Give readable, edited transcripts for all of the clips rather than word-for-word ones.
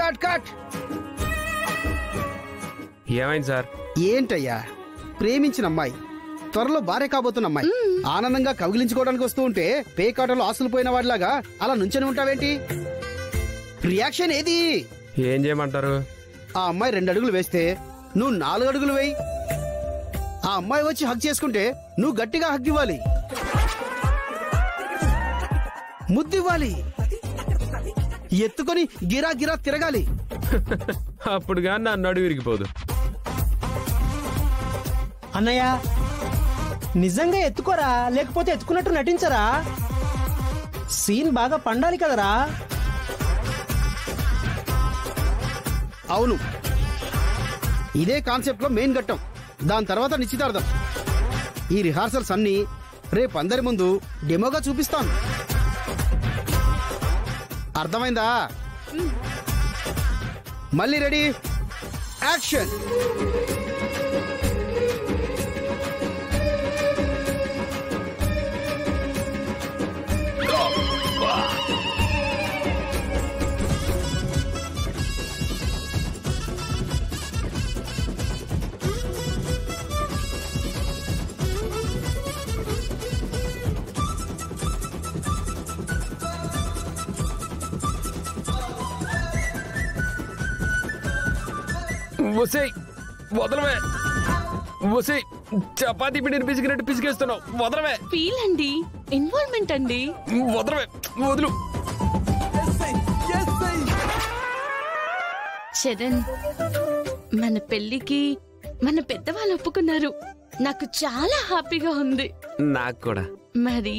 Cut cut. ఏమైంది sir? ఏంటయ్యా, ప్రేమించిన అమ్మాయి, త్వరలో భార్య కాబోతున్న అమ్మాయి ఆనందంగా కౌగిలించుకోవడానికి వస్తూ ఉంటే పేకాటలో ఆస్తులు పోయిన వాడిలాగా అలా నుంచొని ఉంటావేంటి? రియాక్షన్ ఏది? ఏం చేయమంటారు? ఆ అమ్మాయి 2 అడుగులు వేస్తే నువ్వు 4 అడుగులు వేయి. ఆ అమ్మాయి వచ్చి హగ్ చేసుకుంటే నువ్వు గట్టిగా హగ్ ఇవ్వాలి, ముద్దివ్వాలి, ఎత్తుకొని గిరా గిరా తిరగాలి. అప్పుడుగా నా నడు విరిగిపోదు. అన్నయ్య నిజంగా ఎత్తుకోరా, లేకపోతే ఎత్తుకున్నట్టు నటించరా? సీన్ బాగా పండాలి కదరా. అవును, ఇదే కాన్సెప్ట్ లో మెయిన్ ఘట్టం, దాని తర్వాత నిశ్చితార్థం. ఈ రిహార్సల్స్ అన్ని రేపు అందరి ముందు డెమోగా చూపిస్తాను. అర్థమైందా? మళ్ళీ రెడీ, యాక్షన్. వదలవే, చపాతీ పిండిని పిసికినట్టు పిసికేస్తున్నావు. వదలవే. ఫీల్ అండి, ఇన్వాల్వ్మెంట్ అండి. వదలవే, వదులు. చరణ్, మన పెళ్లికి మన పెద్దవాళ్ళు ఒప్పుకున్నారు. నాకు చాలా హ్యాపీగా ఉంది. నాకు కూడా. మరి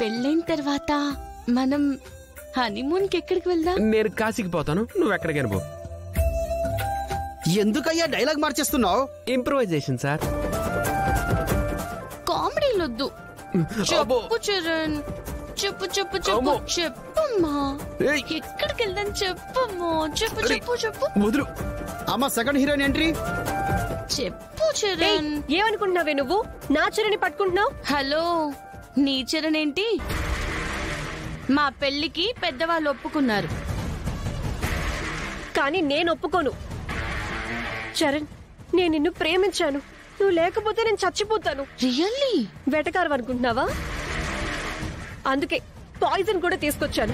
పెళ్ళైన తర్వాత మనం హనీమూన్ కి ఎక్కడికి వెళ్దాం? నేను కాశీకి పోతాను, నువ్వు ఎక్కడికైనా పో. ఎందుకయ్యా డైలాగ్ మార్చేస్తున్నావు? Improvisation sir. కామెడీలొద్దు. చెప్పు చరణ్, చెప్పు చెప్పు చెప్పు చెప్పమ్మా. ఎక్కడికి వెళ్దాం చెప్పమ్మా, చెప్పు చెప్పు చెప్పు. వదులు. అమ్మ సెకండ్ హీరోయిన్ ఎంట్రీ. చెప్పు చరణ్. ఏమనుకుంటున్నావే నువ్వు? నా చరణ్ పట్టుకుంటున్నావు? హలో, నీ చరణ్ ఏంటి? మా పెళ్లికి పెద్దవాళ్ళు ఒప్పుకున్నారు, కానీ నేను ఒప్పుకోను. చరణ్, నేను నిన్ను ప్రేమించాను. నువ్వు లేకపోతే నేను చచ్చిపోతాను. రియల్లీ? వెటకారం అనుకుంటున్నావా? అందుకే పాయిజన్ కూడా తీసుకొచ్చాను.